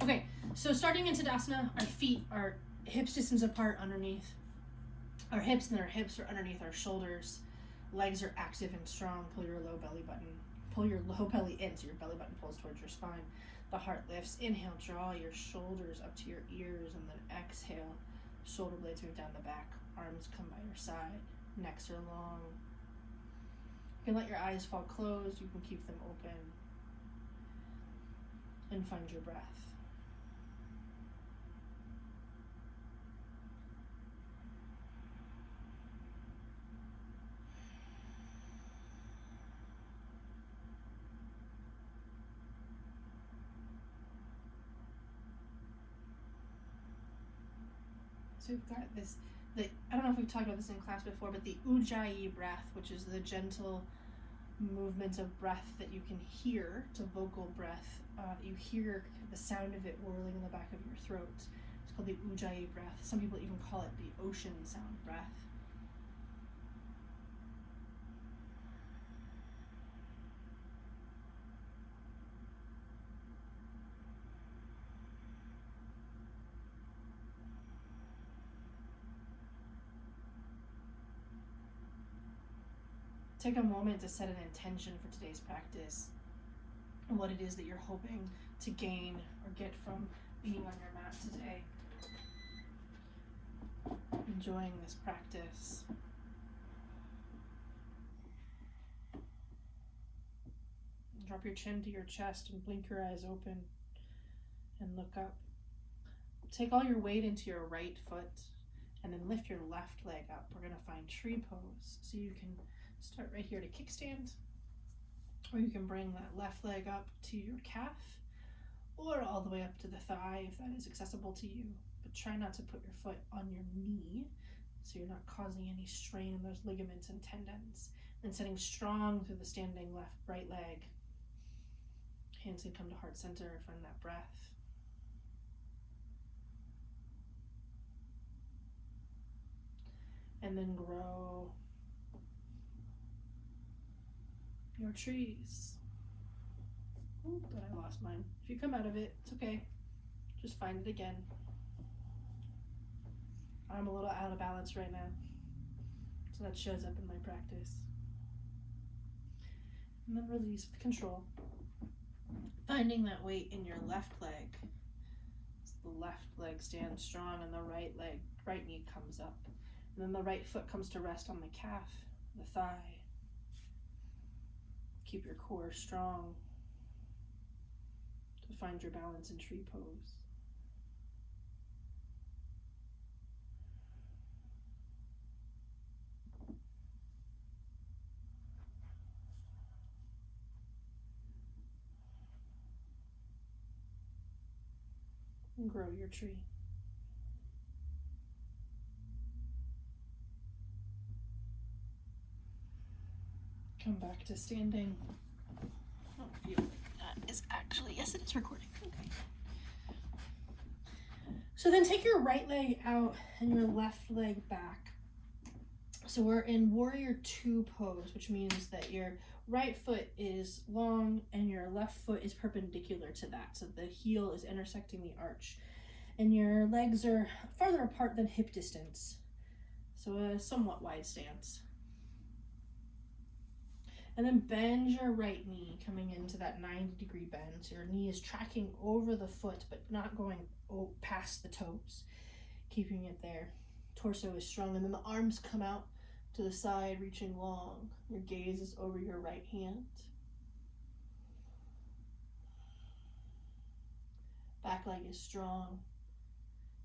Okay, so starting in Tadasana, our feet are hips distance apart underneath our hips, and our hips are underneath our shoulders. Legs are active and strong. Pull your low belly button. Pull your low belly in so your belly button pulls towards your spine. The heart lifts. Inhale, draw your shoulders up to your ears, and then exhale. Shoulder blades move down the back. Arms come by your side. Necks are long. You can let your eyes fall closed. You can keep them open. And find your breath. So we've got this, I don't know if we've talked about this in class before, but the Ujjayi breath, which is the gentle movement of breath that you can hear. It's a vocal breath. You hear the sound of it whirling in the back of your throat. It's called the Ujjayi breath. Some people even call it the ocean sound breath. Take a moment to set an intention for today's practice and what it is that you're hoping to gain or get from being on your mat today. Enjoying this practice. Drop your chin to your chest and blink your eyes open and look up. Take all your weight into your right foot and then lift your left leg up. We're going to find tree pose. So you can start right here to kickstand, or you can bring that left leg up to your calf or all the way up to the thigh if that is accessible to you. But try not to put your foot on your knee so you're not causing any strain in those ligaments and tendons. And sitting strong through the standing right leg. Hands can come to heart center, find that breath. And then grow your trees. Ooh, but I lost mine. If you come out of it, it's okay. Just find it again. I'm a little out of balance right now, so that shows up in my practice. And then release with control. Finding that weight in your left leg. So the left leg stands strong and the right knee comes up. And then the right foot comes to rest on the calf, the thigh. Keep your core strong to find your balance in tree pose. And grow your tree. Come back to standing. I don't feel like that is actually, yes, it is recording. Okay. So then take your right leg out and your left leg back. So we're in Warrior Two pose, which means that your right foot is long and your left foot is perpendicular to that. So the heel is intersecting the arch. And your legs are farther apart than hip distance. So a somewhat wide stance. And then bend your right knee, coming into that 90-degree bend. So your knee is tracking over the foot, but not going past the toes. Keeping it there. Torso is strong, and then the arms come out to the side, reaching long. Your gaze is over your right hand. Back leg is strong.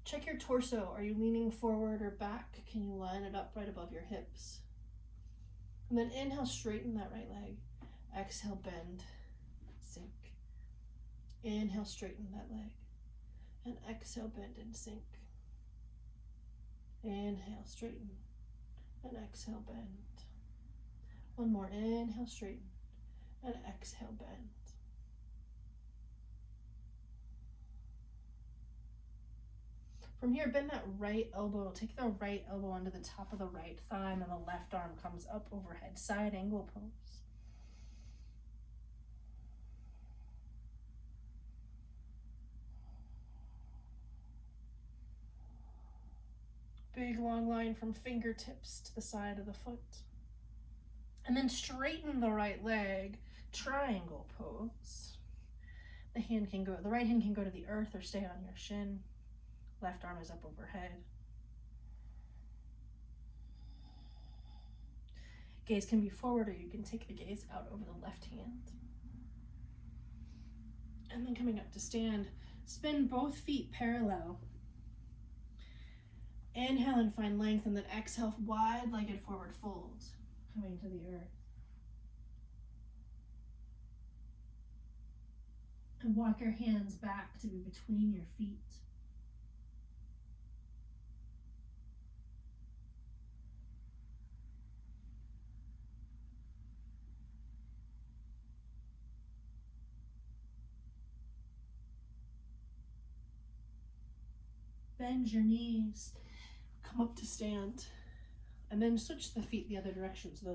Check your torso. Are you leaning forward or back? Can you line it up right above your hips? And then inhale, straighten that right leg. Exhale, bend, sink. Inhale, straighten that leg. And exhale, bend and sink. Inhale, straighten. And exhale, bend. One more. Inhale, straighten. And exhale, bend. From here, bend that right elbow. Take the right elbow onto the top of the right thigh, and then the left arm comes up overhead. Side angle pose. Big long line from fingertips to the side of the foot. And then straighten the right leg, triangle pose. The right hand can go to the earth or stay on your shin. Left arm is up overhead. Gaze can be forward, or you can take the gaze out over the left hand. And then coming up to stand, spin both feet parallel. Inhale and find length, and then exhale, wide-legged forward fold, coming to the earth. And walk your hands back to be between your feet. Bend your knees, come up to stand, and then switch the feet the other direction. So the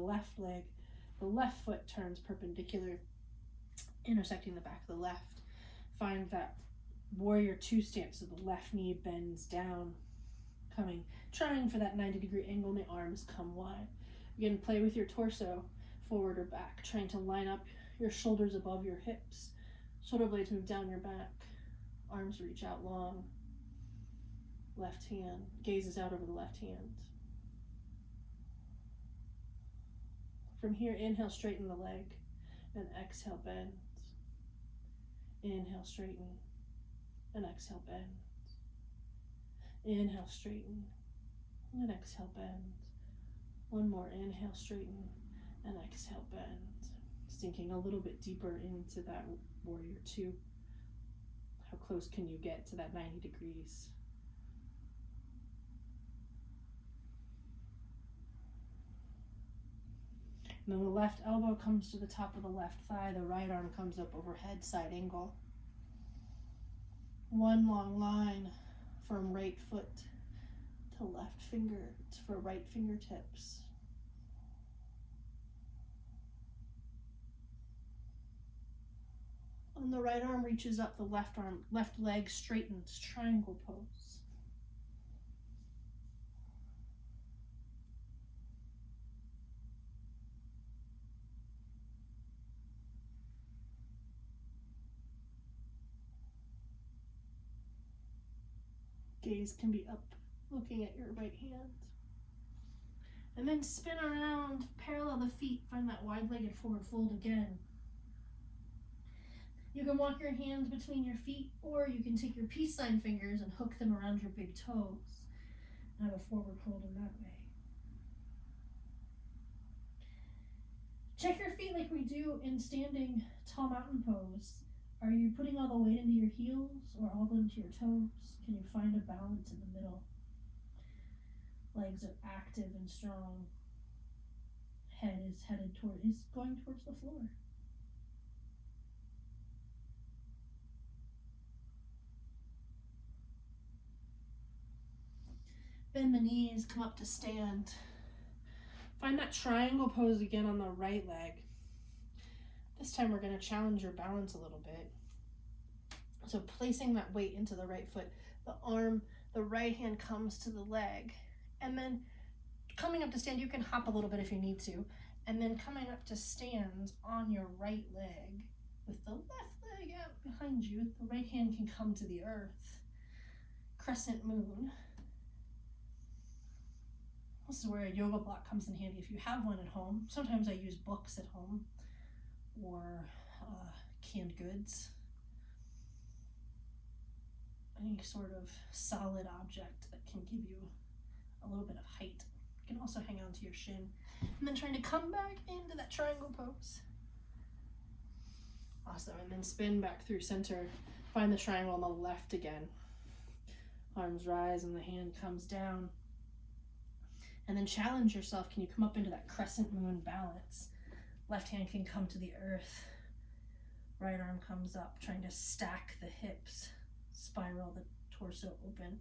left foot turns perpendicular, intersecting the back of the left. Find that warrior two stance, so the left knee bends down, trying for that 90-degree angle, and the arms come wide. Again, play with your torso, forward or back, trying to line up your shoulders above your hips. Shoulder blades move down your back, arms reach out long. Left hand, gazes out over the left hand. From here, inhale, straighten the leg, and exhale, bend. Inhale, straighten, and exhale, bend. Inhale, straighten, and exhale, bend. One more, inhale, straighten, and exhale, bend. Sinking a little bit deeper into that warrior two. How close can you get to that 90 degrees? And then the left elbow comes to the top of the left thigh, the right arm comes up overhead, side angle. One long line from right foot to left finger for right fingertips. And the right arm reaches up, the left leg straightens, triangle pose. Gaze can be up, looking at your right hand. And then spin around, parallel the feet, find that wide-legged forward fold again. You can walk your hands between your feet, or you can take your peace sign fingers and hook them around your big toes and have a forward fold in that way. Check your feet like we do in standing tall mountain pose. Are you putting all the weight into your heels or all into your toes? Can you find a balance in the middle? Legs are active and strong. Head is going towards the floor. Bend the knees, come up to stand. Find that triangle pose again on the right leg. This time we're going to challenge your balance a little bit. So placing that weight into the right foot, the right hand comes to the leg, and then coming up to stand, you can hop a little bit if you need to, and then coming up to stand on your right leg with the left leg out behind you, the right hand can come to the earth. Crescent moon. This is where a yoga block comes in handy if you have one at home. Sometimes I use books at home or canned goods. Any sort of solid object that can give you a little bit of height. You can also hang on to your shin. And then trying to come back into that triangle pose. Awesome. And then spin back through center. Find the triangle on the left again. Arms rise and the hand comes down. And then challenge yourself. Can you come up into that crescent moon balance? Left hand can come to the earth. Right arm comes up, trying to stack the hips. Spiral the torso open.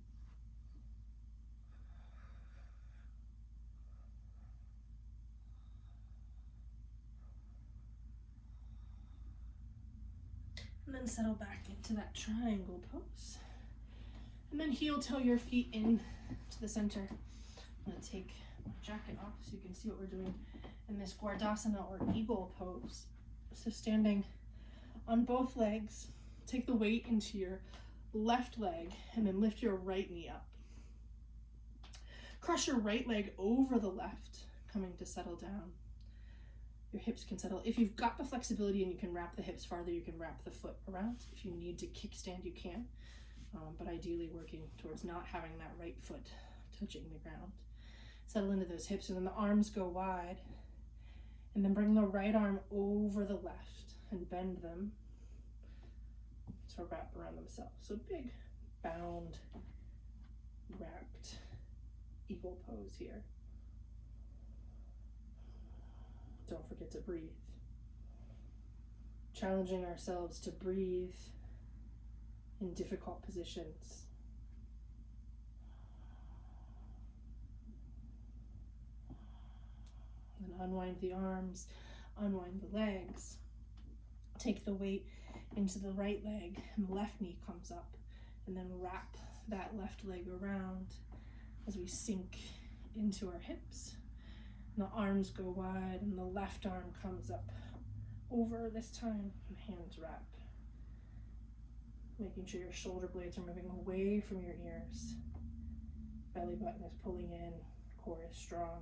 And then settle back into that triangle pose. And then heel toe your feet in to the center. I'm going to take my jacket off so you can see what we're doing in this Gardasana or eagle pose. So standing on both legs, take the weight into your left leg and then lift your right knee up. Cross your right leg over the left, coming to settle down. Your hips can settle. If you've got the flexibility and you can wrap the hips farther, you can wrap the foot around. If you need to kickstand, you can. But ideally working towards not having that right foot touching the ground. Settle into those hips, and then the arms go wide. And then bring the right arm over the left and bend them to wrap around themselves. So big, bound, wrapped eagle pose here. Don't forget to breathe. Challenging ourselves to breathe in difficult positions. And unwind the arms, unwind the legs. Take the weight into the right leg and the left knee comes up, and then wrap that left leg around as we sink into our hips. And the arms go wide and the left arm comes up over this time, and hands wrap. Making sure your shoulder blades are moving away from your ears. Belly button is pulling in, core is strong.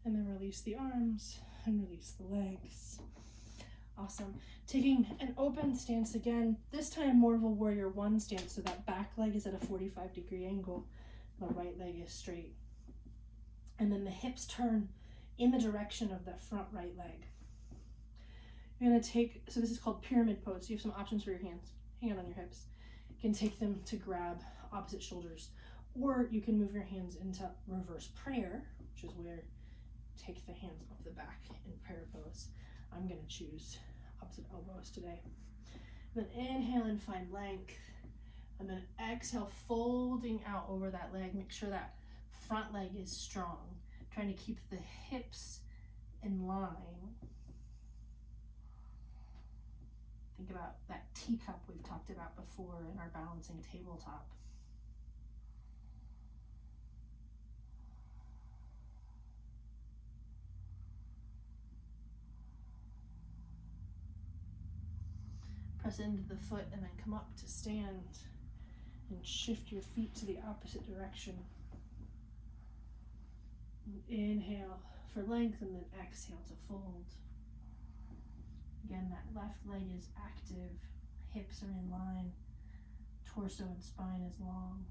And then release the arms and release the legs. Awesome. Taking an open stance again, this time more of a warrior one stance, so that back leg is at a 45-degree angle, the right leg is straight. And then the hips turn in the direction of the front right leg. You're gonna take, so this is called pyramid pose. So you have some options for your hands. Hand on your hips. You can take them to grab opposite shoulders, or you can move your hands into reverse prayer, which is where take the hands up the back in prayer pose. I'm going to choose opposite elbows today. Then inhale and find length. And then exhale, folding out over that leg. Make sure that front leg is strong. Trying to keep the hips in line. Think about that teacup we've talked about before in our balancing tabletop. Press into the foot and then come up to stand and shift your feet to the opposite direction. Inhale for length and then exhale to fold. Again, that left leg is active, hips are in line, torso and spine is long.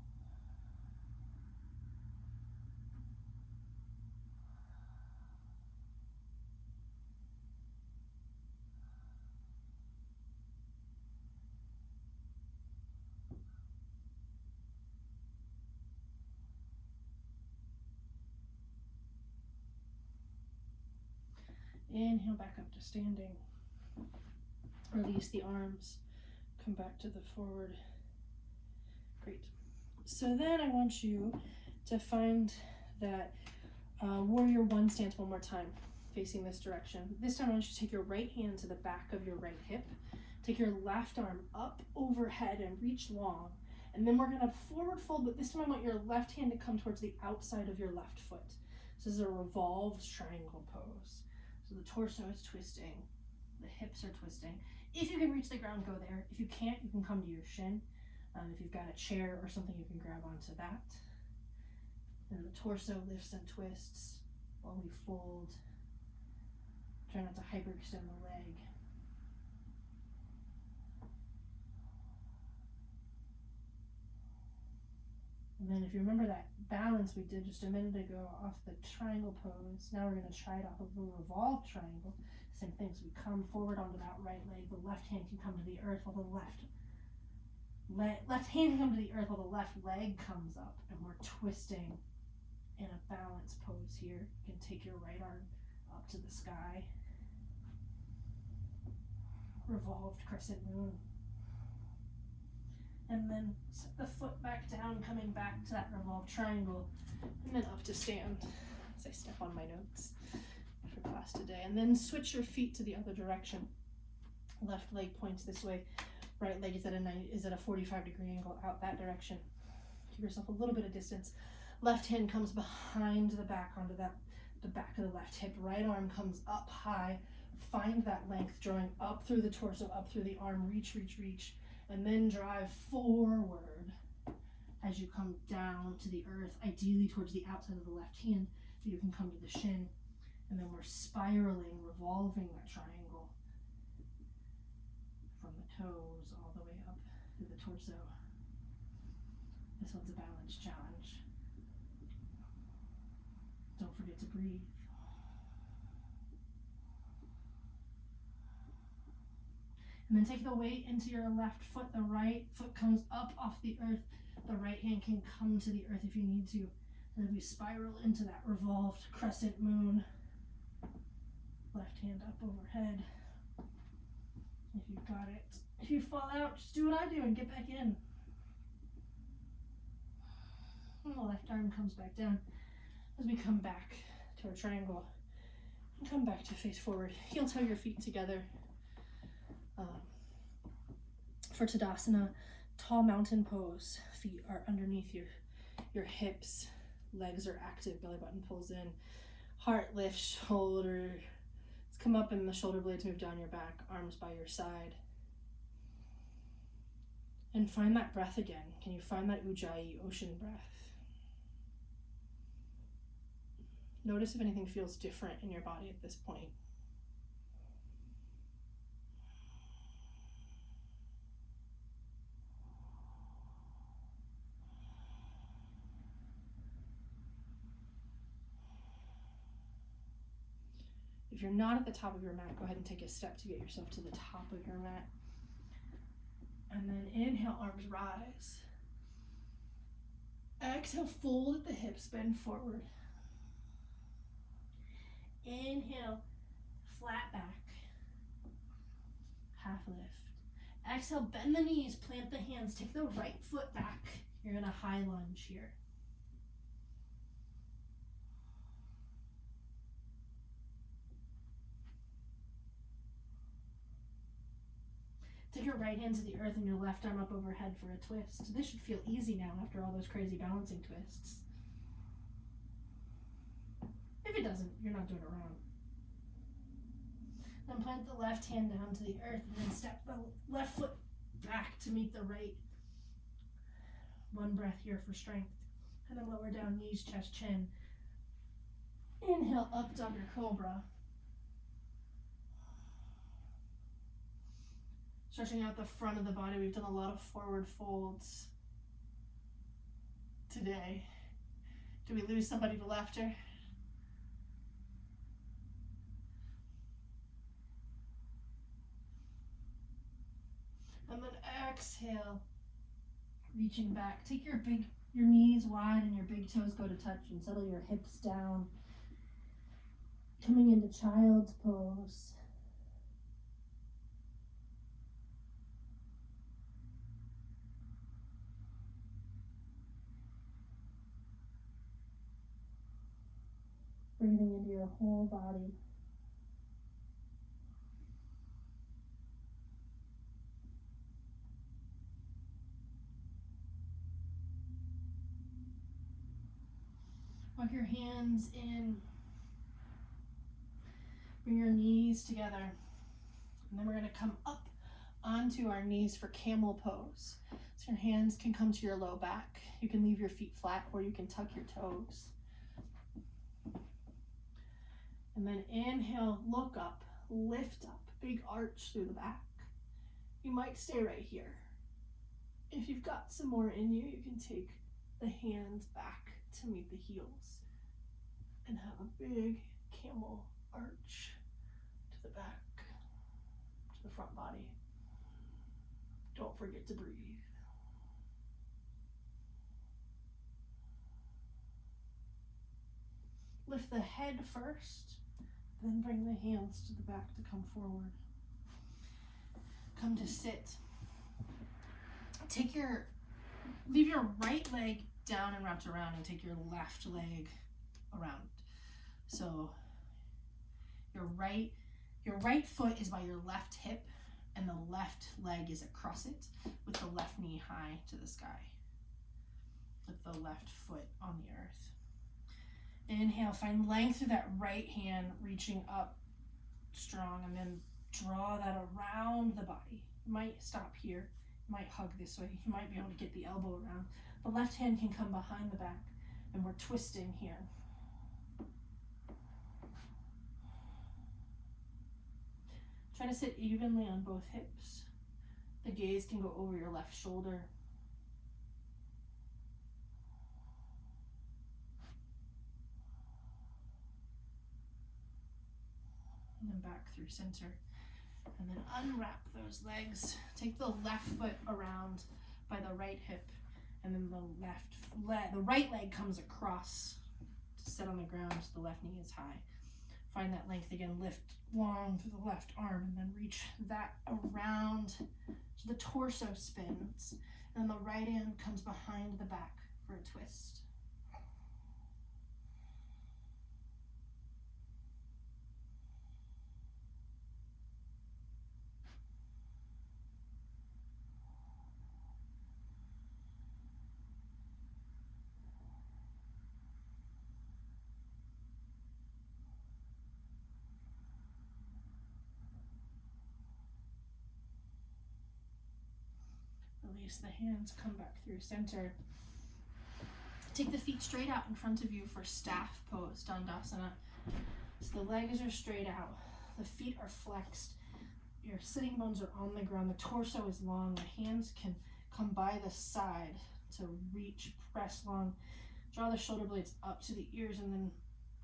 Inhale back up to standing. Release the arms. Come back to the forward. Great. So then I want you to find that warrior one stance one more time, facing this direction. This time I want you to take your right hand to the back of your right hip. Take your left arm up overhead and reach long. And then we're going to forward fold, but this time I want your left hand to come towards the outside of your left foot. So this is a revolved triangle pose. So the torso is twisting, the hips are twisting. If you can reach the ground, go there. If you can't, you can come to your shin. If you've got a chair or something, you can grab onto that. And the torso lifts and twists while we fold. Try not to hyperextend the leg. And then if you remember that balance we did just a minute ago off the triangle pose, now we're going to try it off of the revolved triangle. Same thing, so we come forward onto that right leg, the left hand can come to the earth while the left hand can come to the earth while the left leg comes up, and we're twisting in a balance pose here. You can take your right arm up to the sky. Revolved crescent moon. And then set the foot back down, coming back to that revolved triangle, and then up to stand as I step on my notes for class today. And then switch your feet to the other direction. Left leg points this way, right leg is at a 45-degree angle out that direction. Give yourself a little bit of distance. Left hand comes behind the back onto the back of the left hip. Right arm comes up high. Find that length, drawing up through the torso, up through the arm. Reach, reach, reach. And then drive forward as you come down to the earth, ideally towards the outside of the left hand, so you can come to the shin. And then we're spiraling, revolving that triangle from the toes all the way up to the torso. This one's a balance challenge. Don't forget to breathe. And then take the weight into your left foot. The right foot comes up off the earth. The right hand can come to the earth if you need to. And then we spiral into that revolved crescent moon. Left hand up overhead. If you've got it. If you fall out, just do what I do and get back in. And the left arm comes back down as we come back to our triangle. And come back to face forward. Heel toe your feet together. For Tadasana, tall mountain pose. Feet are underneath your hips. Legs are active. Belly button pulls in. Heart lifts. Shoulders come up and the shoulder blades move down your back. Arms by your side. And find that breath again. Can you find that Ujjayi, ocean breath? Notice if anything feels different in your body at this point. If you're not at the top of your mat, go ahead and take a step to get yourself to the top of your mat. And then inhale, arms rise. Exhale, fold at the hips, bend forward. Inhale, flat back, half lift. Exhale, bend the knees, plant the hands, take the right foot back. You're in a high lunge here. Take your right hand to the earth and your left arm up overhead for a twist. This should feel easy now after all those crazy balancing twists. If it doesn't, you're not doing it wrong. Then plant the left hand down to the earth and then step the left foot back to meet the right. One breath here for strength. And then lower down, knees, chest, chin. Inhale, up dog or cobra. Stretching out the front of the body. We've done a lot of forward folds today. Did we lose somebody to laughter? And then exhale, reaching back. Take your knees wide and your big toes go to touch and settle your hips down. Coming into child's pose. Breathing into your whole body. Walk your hands in. Bring your knees together. And then we're going to come up onto our knees for camel pose. So your hands can come to your low back. You can leave your feet flat or you can tuck your toes. And then inhale, look up, lift up, big arch through the back. You might stay right here. If you've got some more in you, you can take the hands back to meet the heels and have a big camel arch to the back, to the front body. Don't forget to breathe. Lift the head first, then bring the hands to the back to come forward. Come to sit. leave your right leg down and wrapped around, and take your left leg around. So your right foot is by your left hip, and the left leg is across it, with the left knee high to the sky, with the left foot on the earth. Inhale, find length through that right hand, reaching up strong, and then draw that around the body. You might stop here, you might hug this way, you might be able to get the elbow around. The left hand can come behind the back, and we're twisting here. Try to sit evenly on both hips. The gaze can go over your left shoulder. And then back through center. And then unwrap those legs. Take the left foot around by the right hip, and then the right leg comes across to sit on the ground. The left knee is high. Find that length again. Lift long through the left arm, and then reach that around so the torso spins. And the right hand comes behind the back for a twist. Release the hands, come back through center. Take the feet straight out in front of you for staff pose, Dandasana. So the legs are straight out, the feet are flexed, your sitting bones are on the ground, the torso is long, the hands can come by the side to reach, press long. Draw the shoulder blades up to the ears, and then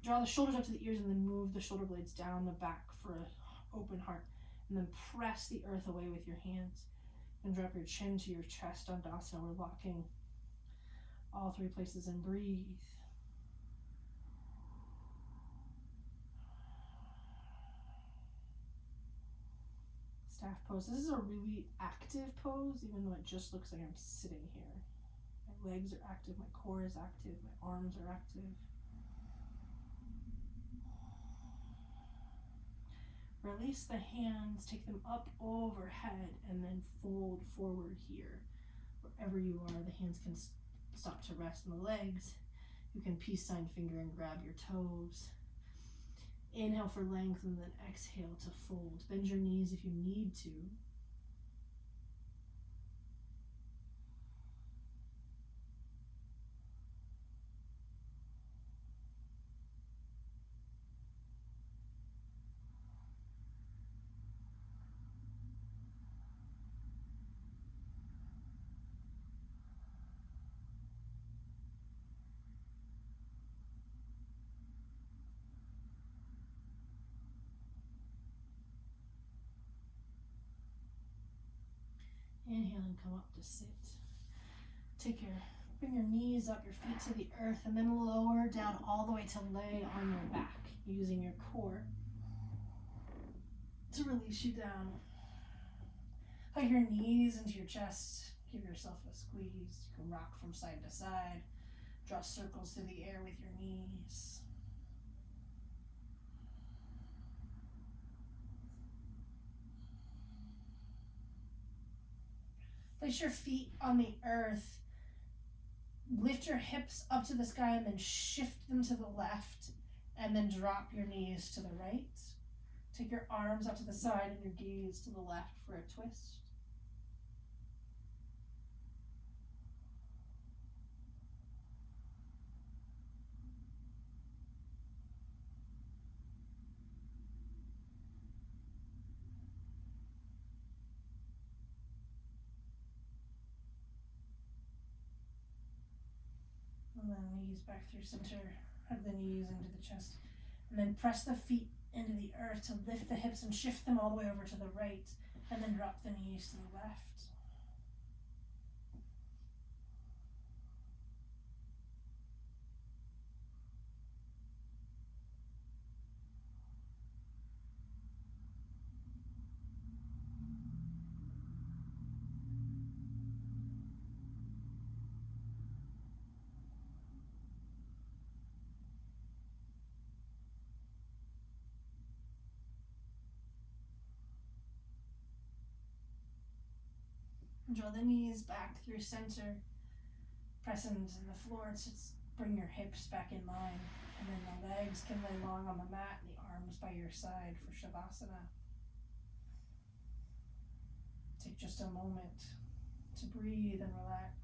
draw the shoulders up to the ears, and then move the shoulder blades down the back for an open heart. And then press the earth away with your hands. And drop your chin to your chest, Dandasana. We're locking all three places, and breathe. Staff pose. This is a really active pose, even though it just looks like I'm sitting here. My legs are active, my core is active, my arms are active. Release the hands, take them up overhead, and then fold forward here. Wherever you are, the hands can stop to rest on the legs. You can peace sign finger and grab your toes. Inhale for length, and then exhale to fold. Bend your knees if you need to. Inhale and come up to sit. Bring your knees up, your feet to the earth, and then lower down all the way to lay on your back, using your core to release you down. Hug your knees into your chest. Give yourself a squeeze. You can rock from side to side. Draw circles through the air with your knees. Place your feet on the earth. Lift your hips up to the sky, and then shift them to the left, and then drop your knees to the right. Take your arms up to the side and your gaze to the left for a twist. And then knees back through center, hug the knees into the chest, and then press the feet into the earth to lift the hips and shift them all the way over to the right, and then drop the knees to the left. Draw the knees back through center. Press into the floor to bring your hips back in line. And then the legs can lay long on the mat, the arms by your side for Shavasana. Take just a moment to breathe and relax.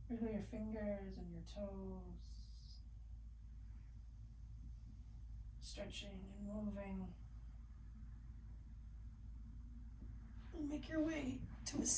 Wiggle your fingers and your toes, stretching and moving. And make your way to a seat.